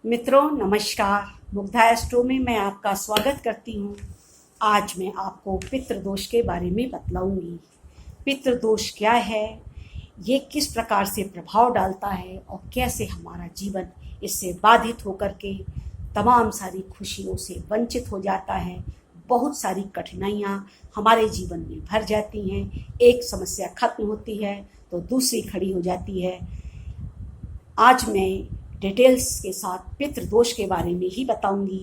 मित्रों नमस्कार। मुग्धा एस्ट्रो में मैं आपका स्वागत करती हूँ। आज मैं आपको पितृदोष के बारे में बतलाऊंगी। पितृदोष क्या है, ये किस प्रकार से प्रभाव डालता है और कैसे हमारा जीवन इससे बाधित होकर के तमाम सारी खुशियों से वंचित हो जाता है। बहुत सारी कठिनाइयाँ हमारे जीवन में भर जाती हैं। एक समस्या खत्म होती है तो दूसरी खड़ी हो जाती है। आज मैं डिटेल्स के साथ पितृदोष के बारे में ही बताऊंगी।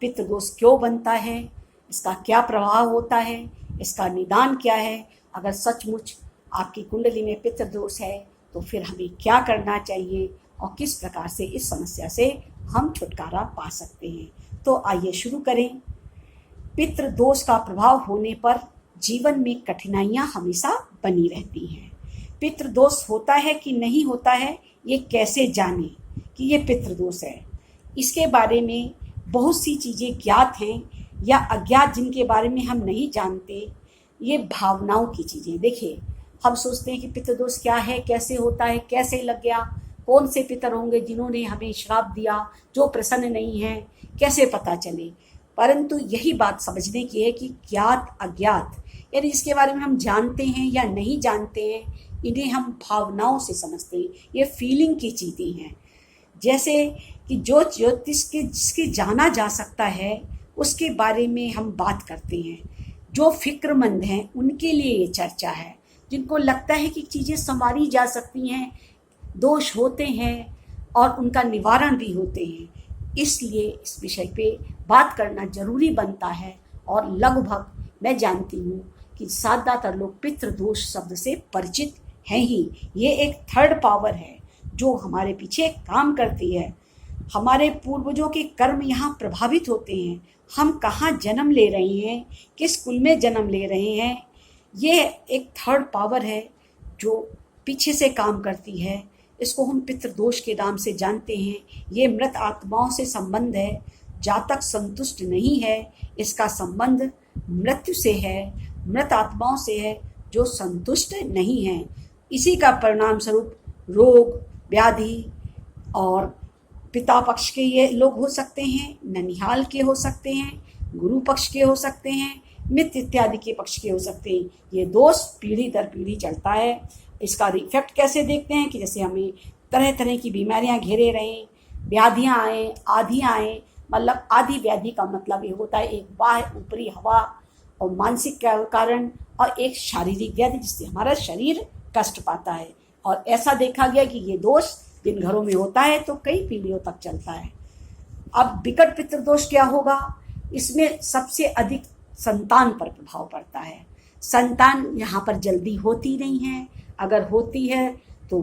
पितृदोष क्यों बनता है, इसका क्या प्रभाव होता है, इसका निदान क्या है। अगर सचमुच आपकी कुंडली में पितृदोष है तो फिर हमें क्या करना चाहिए और किस प्रकार से इस समस्या से हम छुटकारा पा सकते हैं। तो आइए शुरू करें। पितृदोष का प्रभाव होने पर जीवन में कठिनाइयाँ हमेशा बनी रहती हैं। पितृदोष होता है कि नहीं होता है, ये कैसे जाने कि ये पितृदोष है। इसके बारे में बहुत सी चीज़ें ज्ञात हैं या अज्ञात जिनके बारे में हम नहीं जानते। ये भावनाओं की चीज़ें। देखिए, हम सोचते हैं कि पितृदोष क्या है, कैसे होता है, कैसे लग गया, कौन से पितर होंगे जिन्होंने हमें श्राप दिया, जो प्रसन्न नहीं है, कैसे पता चले। परंतु यही बात समझने की है कि ज्ञात अज्ञात यानी इसके बारे में हम जानते हैं या नहीं जानते हैं, इन्हें हम भावनाओं से समझते हैं। ये फीलिंग की चीज़ें हैं। जैसे कि जो ज्योतिष के जिसके जाना जा सकता है उसके बारे में हम बात करते हैं। जो फिक्रमंद हैं उनके लिए ये चर्चा है। जिनको लगता है कि चीज़ें संवारी जा सकती हैं, दोष होते हैं और उनका निवारण भी होते हैं, इसलिए इस विषय पे बात करना जरूरी बनता है। और लगभग मैं जानती हूँ कि ज़्यादातर लोग पितृदोष शब्द से परिचित हैं ही। ये एक थर्ड पावर है जो हमारे पीछे काम करती है। हमारे पूर्वजों के कर्म यहाँ प्रभावित होते हैं। हम कहाँ जन्म ले रहे हैं, किस कुल में जन्म ले रहे हैं, ये एक थर्ड पावर है जो पीछे से काम करती है। इसको हम पितृदोष के नाम से जानते हैं। ये मृत आत्माओं से संबंध है। जातक संतुष्ट नहीं है, इसका संबंध मृत्यु से है, मृत आत्माओं से है जो संतुष्ट नहीं है। इसी का परिणाम स्वरूप रोग व्याधि और पिता पक्ष के ये लोग हो सकते हैं, ननिहाल के हो सकते हैं, गुरु पक्ष के हो सकते हैं, मित्र इत्यादि के पक्ष के हो सकते हैं। ये दोष पीढ़ी दर पीढ़ी चलता है। इसका इफेक्ट कैसे देखते हैं कि जैसे हमें तरह तरह की बीमारियां घेरे रहें, व्याधियां आए, आधियां आए। मतलब आदि व्याधि का मतलब ये होता है एक बाह्य ऊपरी हवा और मानसिक कारण, और एक शारीरिक व्याधि जिससे हमारा शरीर कष्ट पाता है। और ऐसा देखा गया कि ये दोष जिन घरों में होता है तो कई पीढ़ियों तक चलता है। अब विकट पितृदोष क्या होगा, इसमें सबसे अधिक संतान पर प्रभाव पड़ता है। संतान यहाँ पर जल्दी होती नहीं है। अगर होती है तो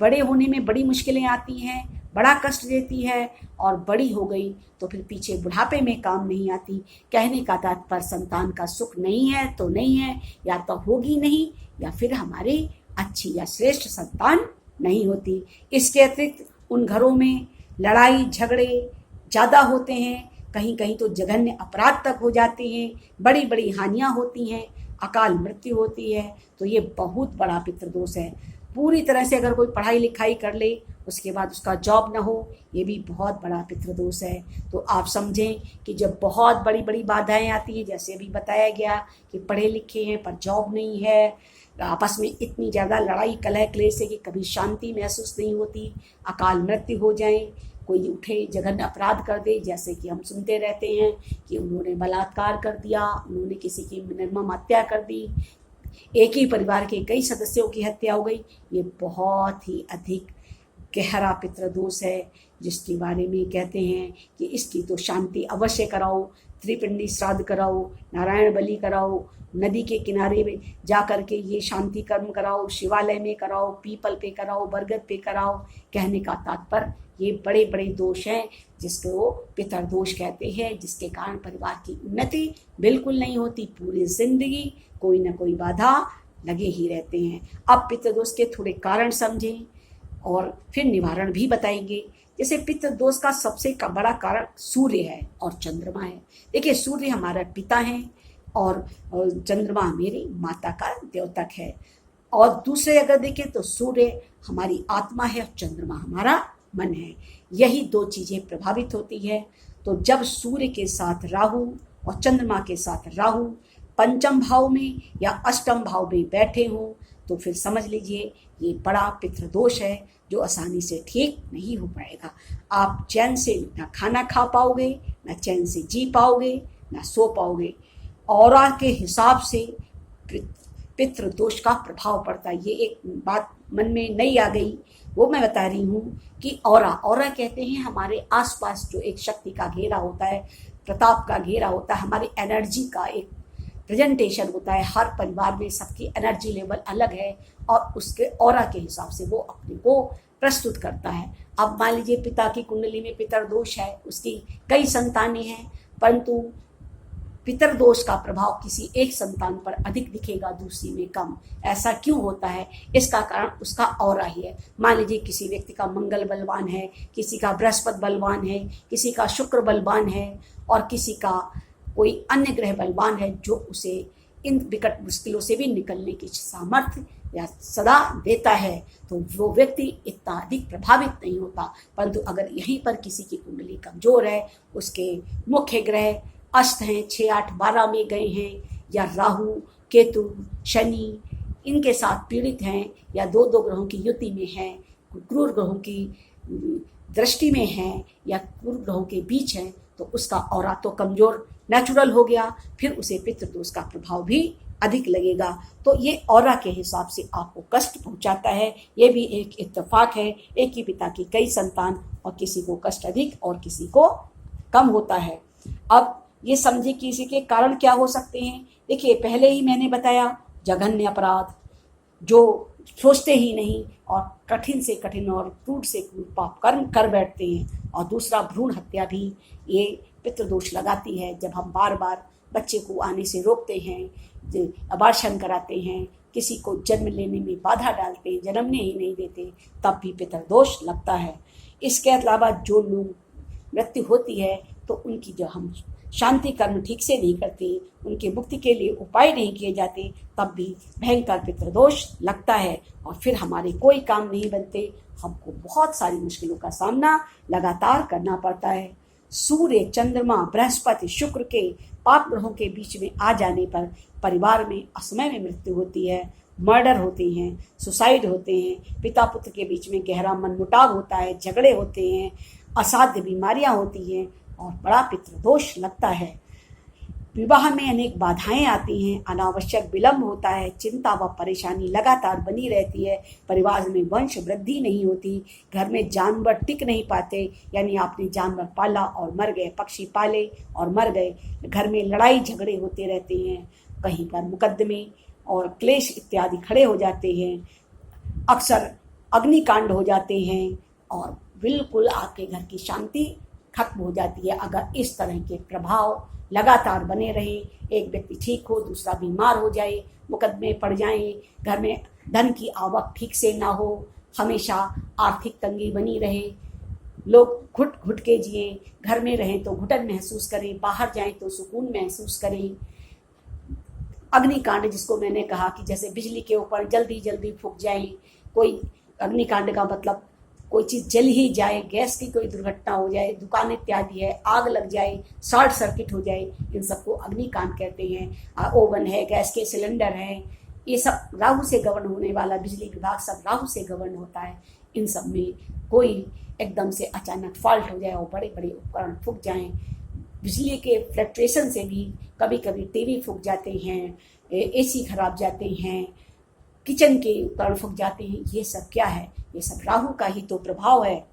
बड़े होने में बड़ी मुश्किलें आती हैं, बड़ा कष्ट देती है, और बड़ी हो गई तो फिर पीछे बुढ़ापे में काम नहीं आती। कहने का तात्पर्य संतान का सुख नहीं है तो नहीं है, या तो होगी नहीं या फिर हमारी अच्छी या श्रेष्ठ संतान नहीं होती। इसके अतिरिक्त उन घरों में लड़ाई झगड़े ज़्यादा होते हैं, कहीं कहीं तो जघन्य अपराध तक हो जाते हैं, बड़ी बड़ी हानियाँ होती हैं, अकाल मृत्यु होती है। तो ये बहुत बड़ा पितृदोष है। पूरी तरह से अगर कोई पढ़ाई लिखाई कर ले उसके बाद उसका जॉब ना हो, ये भी बहुत बड़ा पितृदोष है। तो आप समझें कि जब बहुत बड़ी बड़ी बाधाएं आती हैं, जैसे अभी बताया गया कि पढ़े लिखे हैं पर जॉब नहीं है, आपस में इतनी ज़्यादा लड़ाई कलह क्लेश है कि कभी शांति महसूस नहीं होती, अकाल मृत्यु हो जाए, कोई उठे जघन्य अपराध कर दे, जैसे कि हम सुनते रहते हैं कि उन्होंने बलात्कार कर दिया, उन्होंने किसी की निर्मम हत्या कर दी, एक ही परिवार के कई सदस्यों की हत्या हो गई। ये बहुत ही अधिक गहरा पितृदोष है जिसके बारे में कहते हैं कि इसकी तो शांति अवश्य कराओ, त्रिपिंडी श्राद्ध कराओ, नारायण बलि कराओ, नदी के किनारे में जा कर के ये शांति कर्म कराओ, शिवालय में कराओ, पीपल पे कराओ, बरगद पे कराओ। कहने का तात्पर्य ये बड़े बड़े दोष हैं जिसको पितृदोष कहते हैं, जिसके कारण परिवार की उन्नति बिल्कुल नहीं होती। पूरी जिंदगी कोई ना कोई बाधा लगे ही रहते हैं। अब पितृदोष के थोड़े कारण समझें और फिर निवारण भी बताएंगे। जैसे पितृदोष का सबसे बड़ा कारण सूर्य है और चंद्रमा है। देखिए, सूर्य हमारा पिता है और चंद्रमा मेरी माता का द्योतक है। और दूसरे अगर देखें तो सूर्य हमारी आत्मा है और चंद्रमा हमारा मन है। यही दो चीज़ें प्रभावित होती है। तो जब सूर्य के साथ राहु और चंद्रमा के साथ राहु पंचम भाव में या अष्टम भाव में बैठे हों तो फिर समझ लीजिए ये बड़ा पितृदोष है जो आसानी से ठीक नहीं हो पाएगा। आप चैन से ना खाना खा पाओगे, ना चैन से जी पाओगे, ना सो पाओगे। औरा के हिसाब से पितृदोष का प्रभाव पड़ता है। ये एक बात मन में नहीं आ गई, वो मैं बता रही हूँ कि औरा कहते हैं हमारे आसपास जो एक शक्ति का घेरा होता है, प्रताप का घेरा होता है, हमारी एनर्जी का एक प्रेजेंटेशन होता है। हर परिवार में सबकी एनर्जी लेवल अलग है और उसके औरा के हिसाब से वो अपने को प्रस्तुत करता है। अब मान लीजिए पिता की कुंडली में पितृदोष है, उसकी कई संतानें हैं, परंतु पितृदोष का प्रभाव किसी एक संतान पर अधिक दिखेगा, दूसरी में कम। ऐसा क्यों होता है? इसका कारण उसका औरा ही है। मान लीजिए किसी व्यक्ति का मंगल बलवान है, किसी का बृहस्पति बलवान है, किसी का शुक्र बलवान है और किसी का कोई अन्य ग्रह बलवान है जो उसे इन विकट मुश्किलों से भी निकलने की सामर्थ्य या सदा देता है, तो वो व्यक्ति इतना अधिक प्रभावित नहीं होता। परंतु अगर यहीं पर किसी की कुंडली कमजोर है, उसके मुख्य ग्रह अस्त हैं, 6, 8, 12 में गए हैं, या राहु, केतु, शनि इनके साथ पीड़ित हैं, या दो ग्रहों की युति में हैं, क्रूर ग्रहों की दृष्टि में हैं, या क्रूर ग्रहों के बीच हैं, तो उसका औरा तो कमजोर नेचुरल हो गया, फिर उसे पितृदोष का प्रभाव भी अधिक लगेगा। तो ये औरा के हिसाब से आपको कष्ट पहुंचाता है। ये भी एक इत्तेफाक है, एक ही पिता की कई संतान और किसी को कष्ट अधिक और किसी को कम होता है। अब ये समझिए कि इसके कारण क्या हो सकते हैं। देखिए पहले ही मैंने बताया जघन्य अपराध जो सोचते ही नहीं और कठिन से कठिन और क्रूर से क्रूर पाप कर्म कर बैठते हैं, और दूसरा भ्रूण हत्या भी ये पितृदोष लगाती है। जब हम बार बार बच्चे को आने से रोकते हैं, अबार्शन कराते हैं, किसी को जन्म लेने में बाधा डालते हैं, जन्मने ही नहीं देते, तब भी पितृदोष लगता है। इसके अलावा जो लोग मृत्यु होती है तो उनकी जो हम शांति कर्म ठीक से नहीं करते, उनके मुक्ति के लिए उपाय नहीं किए जाते, तब भी भयंकर पितृदोष लगता है और फिर हमारे कोई काम नहीं बनते। हमको बहुत सारी मुश्किलों का सामना लगातार करना पड़ता है। सूर्य, चंद्रमा, बृहस्पति, शुक्र के पाप ग्रहों के बीच में आ जाने पर परिवार में असमय में मृत्यु होती है, मर्डर होते हैं, सुसाइड होते हैं, पिता पुत्र के बीच में गहरा मनमुटाव होता है, झगड़े होते हैं, असाध्य बीमारियां होती हैं और बड़ा पितृदोष लगता है। विवाह में अनेक बाधाएं आती हैं, अनावश्यक विलंब होता है, चिंता व परेशानी लगातार बनी रहती है, परिवार में वंश वृद्धि नहीं होती, घर में जानवर टिक नहीं पाते, यानी आपने जानवर पाला और मर गए, पक्षी पाले और मर गए, घर में लड़ाई झगड़े होते रहते हैं, कहीं पर मुकदमे और क्लेश इत्यादि खड़े हो जाते हैं, अक्सर अग्निकांड हो जाते हैं और बिल्कुल आपके घर की शांति खत्म हो जाती है। अगर इस तरह के प्रभाव लगातार बने रहे, एक व्यक्ति ठीक हो, दूसरा बीमार हो जाए, मुकदमे पड़ जाएं, घर में धन की आवक ठीक से ना हो, हमेशा आर्थिक तंगी बनी रहे, लोग घुट घुट के जिए, घर में रहें तो घुटन महसूस करें, बाहर जाएं तो सुकून महसूस करें। अग्निकांड जिसको मैंने कहा कि जैसे बिजली के ऊपर जल्दी जल्दी फूंक जाए, कोई अग्निकांड का मतलब कोई चीज़ जल ही जाए, गैस की कोई दुर्घटना हो जाए, दुकान इत्यादि है, आग लग जाए, शॉर्ट सर्किट हो जाए, इन सबको अग्निकांड कहते हैं। ओवन है, गैस के सिलेंडर हैं, ये सब राहु से गवर्न होने वाला, बिजली विभाग सब राहु से गवर्न होता है। इन सब में कोई एकदम से अचानक फॉल्ट हो जाए और बड़े बड़े उपकरण फूंक जाएं, बिजली के फ्लक्चुएशन से भी कभी कभी टीवी फूंक जाते हैं, एसी खराब जाते हैं, किचन के उपकरण फूंक जाते हैं। ये सब क्या है? ये सब राहु का ही तो प्रभाव है।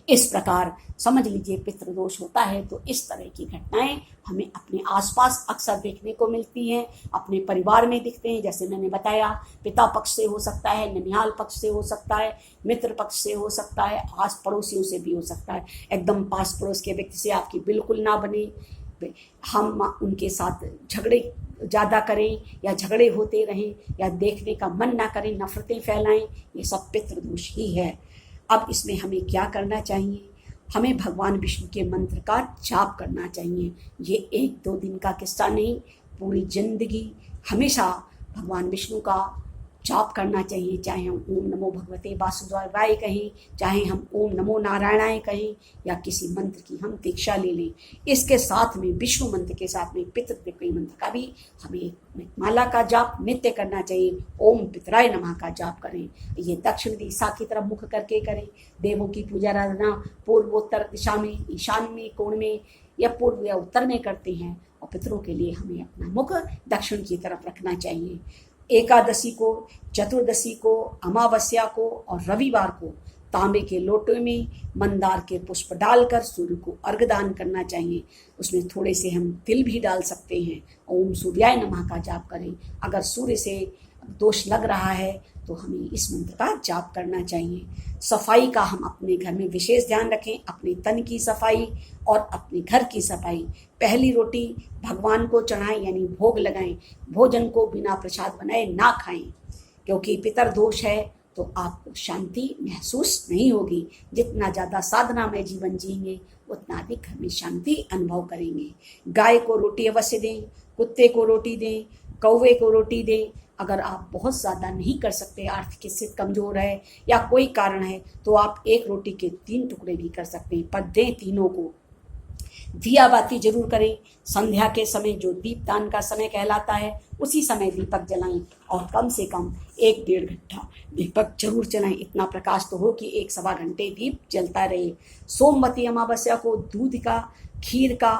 इस प्रकार समझ लीजिए पितृदोष होता है तो इस तरह की घटनाएं हमें अपने आसपास अक्सर देखने को मिलती हैं, अपने परिवार में दिखते हैं। जैसे मैंने बताया, पिता पक्ष से हो सकता है, ननिहाल पक्ष से हो सकता है, मित्र पक्ष से हो सकता है, आस पड़ोसियों से भी हो सकता है। एकदम पास पड़ोस के व्यक्ति से आपकी बिल्कुल ना बने, हम उनके साथ झगड़े ज़्यादा करें या झगड़े होते रहें या देखने का मन ना करें, नफरतें फैलाएं, ये सब पितृदोष ही है। अब इसमें हमें क्या करना चाहिए? हमें भगवान विष्णु के मंत्र का जाप करना चाहिए। ये 1-2 दिन का किस्सा नहीं, पूरी जिंदगी हमेशा भगवान विष्णु का जाप करना चाहिए, चाहे हम ओम नमो भगवते वासुदेवाय कहें, चाहे हम ओम नमो नारायणाय कहें, या किसी मंत्र की हम दीक्षा ले लें। इसके साथ में विष्णु मंत्र के साथ में पितृदेव मंत्र का भी हमें माला का जाप नित्य करना चाहिए। ओम पितराय नमः का जाप करें। ये दक्षिण दिशा की तरफ मुख करके करें। देवों की पूजा आराधना पूर्वोत्तर दिशा में, ईशान में, कोण में या पूर्व या उत्तर में करते हैं, और पितरों के लिए हमें अपना मुख दक्षिण की तरफ रखना चाहिए। एकादशी को, चतुर्दशी को, अमावस्या को और रविवार को तांबे के लोटे में मंदार के पुष्प डालकर सूर्य को अर्घ दान करना चाहिए। उसमें थोड़े से हम तिल भी डाल सकते हैं। ओम सूर्याय नमः का जाप करें। अगर सूर्य से दोष लग रहा है तो हमें इस मंत्र का जाप करना चाहिए। सफाई का हम अपने घर में विशेष ध्यान रखें, अपने तन की सफाई और अपने घर की सफाई। पहली रोटी भगवान को चढ़ाएं, यानी भोग लगाएं। भोजन को बिना प्रसाद बनाए ना खाएं, क्योंकि पितर दोष है तो आपको शांति महसूस नहीं होगी। जितना ज़्यादा साधना में जीवन जिएंगे उतना अधिक घर में शांति अनुभव करेंगे। गाय को रोटी अवश्य दें, कुत्ते को रोटी दें, कौवे को रोटी दें। अगर आप बहुत ज़्यादा नहीं कर सकते, आर्थिक स्थिति कमज़ोर है या कोई कारण है, तो आप एक रोटी के 3 टुकड़े भी कर सकते हैं, पर दें तीनों को। दिया बाती जरूर करें। संध्या के समय जो दीपदान का समय कहलाता है उसी समय दीपक जलाएं, और कम से कम 1-1.5 घंटा दीपक जरूर जलाएं। इतना प्रकाश तो हो कि 1-1.25 घंटे दीप जलता रहे। सोमवती अमावस्या को दूध का, खीर का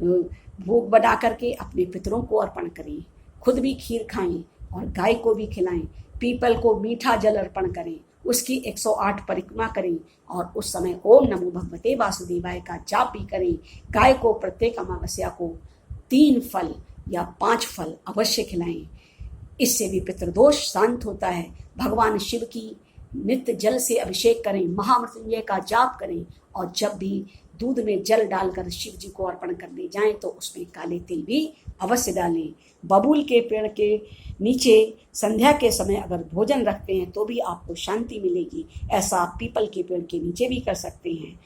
भोग बना करके अपने पितरों को अर्पण करें। खुद भी खीर खाएं और गाय को भी खिलाएं। पीपल को मीठा जल अर्पण करें, उसकी 108 परिक्रमा करें और उस समय ओम नमो भगवते वासुदेवाय का जाप भी करें। गाय को प्रत्येक अमावस्या को 3 फल या 5 फल अवश्य खिलाएं। इससे भी पितृदोष शांत होता है। भगवान शिव की नित्य जल से अभिषेक करें, महामृत्युंजय का जाप करें, और जब भी दूध में जल डालकर शिव जी को अर्पण करने जाएं तो उसमें काले तिल भी अवश्य डालें। बबूल के पेड़ के नीचे संध्या के समय अगर भोजन रखते हैं तो भी आपको शांति मिलेगी। ऐसा आप पीपल के पेड़ के नीचे भी कर सकते हैं।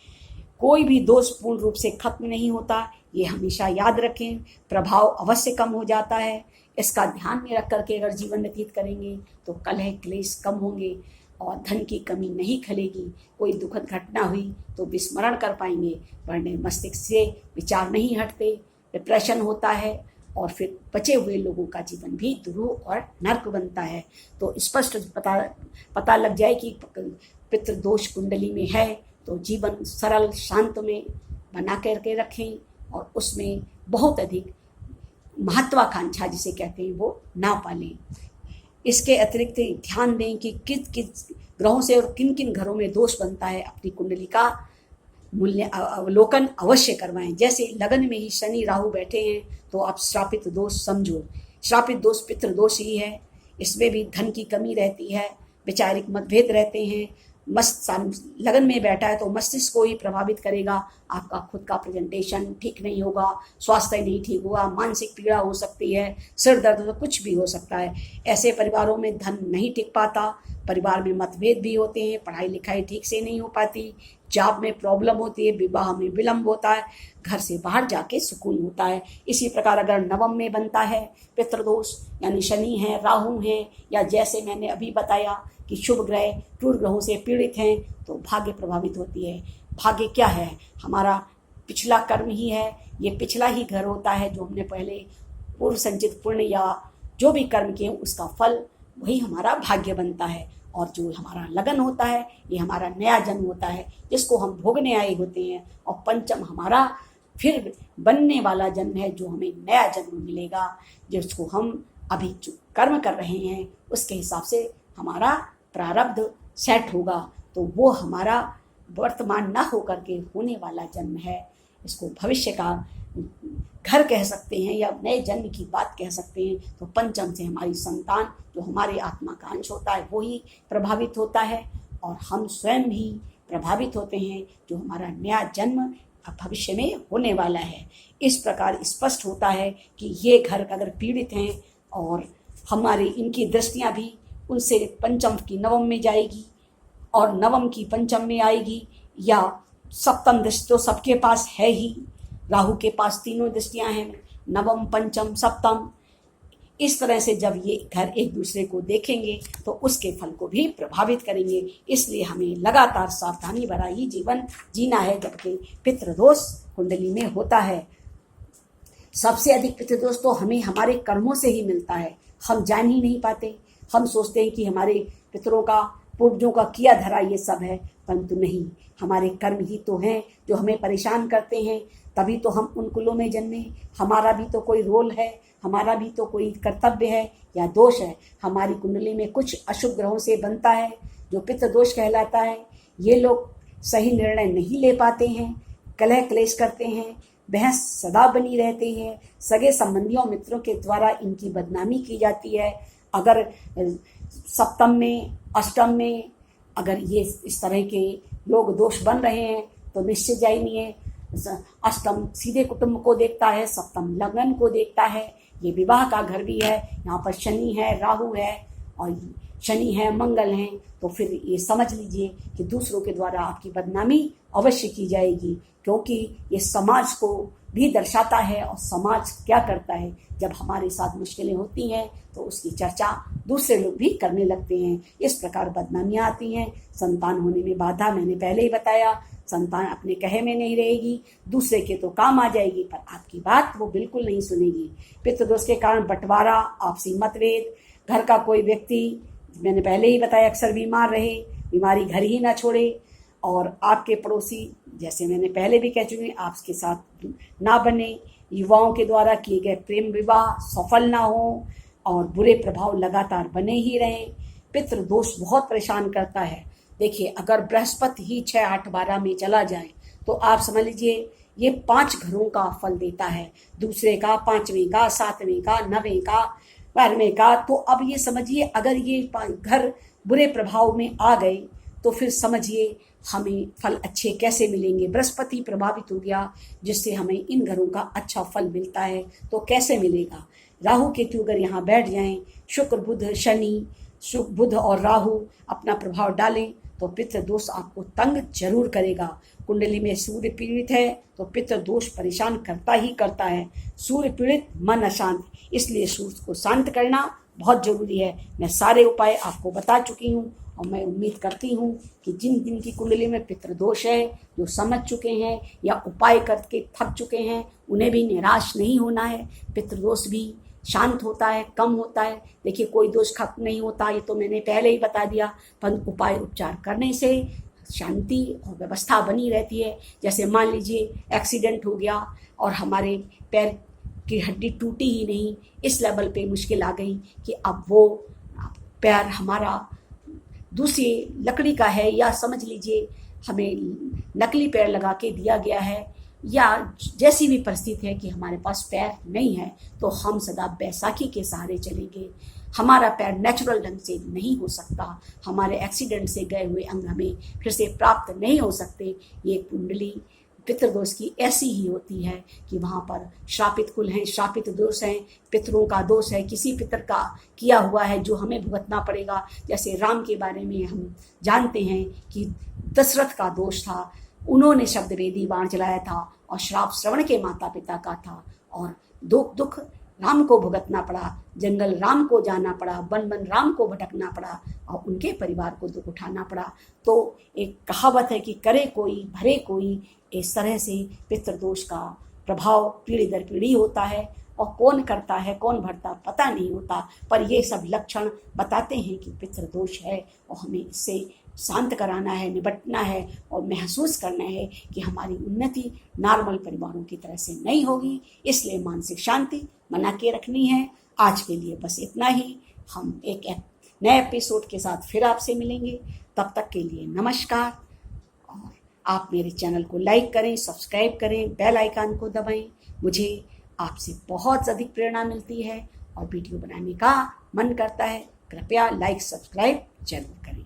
कोई भी दोष पूर्ण रूप से खत्म नहीं होता, ये हमेशा याद रखें। प्रभाव अवश्य कम हो जाता है। इसका ध्यान में रख करके अगर जीवन व्यतीत करेंगे तो कलह क्लेश कम होंगे और धन की कमी नहीं खलेगी। कोई दुखद घटना हुई तो विस्मरण कर पाएंगे, वरना मस्तिष्क से विचार नहीं हटते, डिप्रेशन होता है और फिर बचे हुए लोगों का जीवन भी दुरूह और नर्क बनता है। तो स्पष्ट पता लग जाए कि पितृदोष कुंडली में है तो जीवन सरल शांत में बना करके रखें और उसमें बहुत अधिक महत्वाकांक्षा जिसे कहते हैं वो ना पालें। इसके अतिरिक्त ध्यान दें कि किस किस ग्रहों से और किन किन घरों में दोष बनता है, अपनी कुंडली का मूल्य अवलोकन अवश्य करवाएं। जैसे लगन में ही शनि राहु बैठे हैं तो आप श्रापित दोष समझो। श्रापित दोष पितृदोष ही है। इसमें भी धन की कमी रहती है, वैचारिक मतभेद रहते हैं। लगन में बैठा है तो मस्तिष्क को ही प्रभावित करेगा। आपका खुद का प्रेजेंटेशन ठीक नहीं होगा, स्वास्थ्य नहीं ठीक होगा, मानसिक पीड़ा हो सकती है, सिर दर्द, तो कुछ भी हो सकता है। ऐसे परिवारों में धन नहीं टिक पाता, परिवार में मतभेद भी होते हैं, पढ़ाई लिखाई ठीक से नहीं हो पाती, जॉब में प्रॉब्लम होती है, विवाह में विलम्ब होता है, घर से बाहर जाके सुकून होता है। इसी प्रकार अगर नवम में बनता है पितृदोष, यानी शनि है, राहु हैं, या जैसे मैंने अभी बताया कि शुभ ग्रह क्रूर ग्रहों से पीड़ित हैं, तो भाग्य प्रभावित होती है। भाग्य क्या है? हमारा पिछला कर्म ही है। ये पिछला ही घर होता है जो हमने पहले पूर्व संचित पुण्य या जो भी कर्म किए उसका फल वही हमारा भाग्य बनता है। और जो हमारा लगन होता है ये हमारा नया जन्म होता है जिसको हम भोगने आए होते हैं। और पंचम हमारा फिर बनने वाला जन्म है जो हमें नया जन्म मिलेगा, जिसको हम अभी जो कर्म कर रहे हैं उसके हिसाब से हमारा प्रारब्ध सेट होगा। तो वो हमारा वर्तमान ना होकर के होने वाला जन्म है। इसको भविष्य का घर कह सकते हैं या नए जन्म की बात कह सकते हैं। तो पंचम से हमारी संतान जो हमारे आत्मा का अंश होता है वो ही प्रभावित होता है और हम स्वयं ही प्रभावित होते हैं जो हमारा नया जन्म भविष्य में होने वाला है। इस प्रकार स्पष्ट होता है कि ये घर अगर पीड़ित हैं और हमारी इनकी दृष्टियाँ भी उनसे पंचम की नवम में जाएगी और नवम की पंचम में आएगी, या सप्तम दृष्टि तो सबके पास है ही। राहु के पास तीनों दृष्टियां हैं, नवम, पंचम, सप्तम। इस तरह से जब ये घर एक दूसरे को देखेंगे तो उसके फल को भी प्रभावित करेंगे। इसलिए हमें लगातार सावधानी भरा ही जीवन जीना है जबकि पितृदोष कुंडली में होता है। सबसे अधिक पितृदोष तो हमें हमारे कर्मों से ही मिलता है, हम जान ही नहीं पाते। हम सोचते हैं कि हमारे पितरों का, पूर्वजों का किया धरा ये सब है, परंतु नहीं, हमारे कर्म ही तो हैं जो हमें परेशान करते हैं। तभी तो हम उन कुलों में जन्मे, हमारा भी तो कोई रोल है, हमारा भी तो कोई कर्तव्य है या दोष है। हमारी कुंडली में कुछ अशुभ ग्रहों से बनता है जो पितृदोष कहलाता है। ये लोग सही निर्णय नहीं ले पाते हैं, कलह क्लेश करते हैं, बहस सदा बनी रहती है, सगे संबंधियों मित्रों के द्वारा इनकी बदनामी की जाती है। अगर सप्तम में, अष्टम में अगर ये इस तरह के योग दोष बन रहे हैं तो निश्चित जानिए अष्टम सीधे कुटुंब को देखता है, सप्तम लगन को देखता है। ये विवाह का घर भी है, यहाँ पर शनि है, राहु है और शनि है, मंगल हैं। तो फिर ये समझ लीजिए कि दूसरों के द्वारा आपकी बदनामी अवश्य की जाएगी, क्योंकि ये समाज को भी दर्शाता है। और समाज क्या करता है, जब हमारे साथ मुश्किलें होती हैं तो उसकी चर्चा दूसरे लोग भी करने लगते हैं। इस प्रकार बदनामियाँ आती हैं। संतान होने में बाधा, मैंने पहले ही बताया, संतान अपने कहे में नहीं रहेगी, दूसरे के तो काम आ जाएगी पर आपकी बात वो बिल्कुल नहीं सुनेगी। पितृदोष के कारण बंटवारा, आपसी मतभेद, घर का कोई व्यक्ति, मैंने पहले ही बताया, अक्सर बीमार रहे, बीमारी घर ही ना छोड़े, और आपके पड़ोसी, जैसे मैंने पहले भी कह चुकी, आपके साथ ना बने, युवाओं के द्वारा किए गए प्रेम विवाह सफल ना हो और बुरे प्रभाव लगातार बने ही रहें। पितृदोष बहुत परेशान करता है। देखिए, अगर बृहस्पति ही 6, 8, 12 में चला जाए तो आप समझ लीजिए ये 5 घरों का फल देता है, दूसरे का, 5वें का, 7वें का, 9वें का, 12वें का। तो अब ये समझिए अगर ये घर बुरे प्रभाव में आ गए तो फिर समझिए हमें फल अच्छे कैसे मिलेंगे। बृहस्पति प्रभावित हो गया जिससे हमें इन घरों का अच्छा फल मिलता है, तो कैसे मिलेगा। राहु केतु अगर यहाँ बैठ जाएं, शुक्र बुध शनि, बुध और राहु अपना प्रभाव डालें तो पितृदोष आपको तंग जरूर करेगा। कुंडली में सूर्य पीड़ित है तो पितृदोष परेशान करता ही करता है। सूर्य पीड़ित मन अशांत, इसलिए सूर्य को शांत करना बहुत जरूरी है। मैं सारे उपाय आपको बता चुकी हूँ और मैं उम्मीद करती हूँ कि जिन जिन की कुंडली में पितृदोष है, जो समझ चुके हैं या उपाय करके थक चुके हैं, उन्हें भी निराश नहीं होना है। पितृदोष भी शांत होता है, कम होता है। देखिए, कोई दोष खत्म नहीं होता, ये तो मैंने पहले ही बता दिया, पर उपाय उपचार करने से शांति और व्यवस्था बनी रहती है। जैसे मान लीजिए एक्सीडेंट हो गया और हमारे पैर की हड्डी टूटी ही नहीं, इस लेवल पे मुश्किल आ गई कि अब वो पैर हमारा दूसरी लकड़ी का है, या समझ लीजिए हमें नकली पैर लगा के दिया गया है, या जैसी भी परिस्थिति है कि हमारे पास पैर नहीं है, तो हम सदा बैसाखी के सहारे चलेंगे। हमारा पैर नेचुरल ढंग से नहीं हो सकता, हमारे एक्सीडेंट से गए हुए अंग हमें फिर से प्राप्त नहीं हो सकते। ये कुंडली पितृदोष की ऐसी ही होती है कि वहाँ पर श्रापित कुल हैं, श्रापित दोष हैं, पितरों का दोष है, किसी पितर का किया हुआ है जो हमें भुगतना पड़ेगा। जैसे राम के बारे में हम जानते हैं कि दशरथ का दोष था, उन्होंने शब्द वेदी बाण चलाया था और श्राप श्रवण के माता पिता का था, और दुख राम को भुगतना पड़ा, जंगल राम को जाना पड़ा, वन वन राम को भटकना पड़ा और उनके परिवार को दुख उठाना पड़ा। तो एक कहावत है कि करे कोई भरे कोई, इस तरह से पितृदोष का प्रभाव पीढ़ी दर पीढ़ी होता है, और कौन करता है कौन भरता पता नहीं होता, पर ये सब लक्षण बताते हैं कि पितृदोष है और हमें इससे शांत कराना है, निपटना है और महसूस करना है कि हमारी उन्नति नॉर्मल परिवारों की तरह से नहीं होगी। इसलिए मानसिक शांति बना के रखनी है। आज के लिए बस इतना ही। हम एक नए एपिसोड के साथ फिर आपसे मिलेंगे। तब तक के लिए नमस्कार। और आप मेरे चैनल को लाइक करें, सब्सक्राइब करें, बेल आइकन को दबाएं। मुझे आपसे बहुत अधिक प्रेरणा मिलती है और वीडियो बनाने का मन करता है। कृपया लाइक सब्सक्राइब जरूर करें।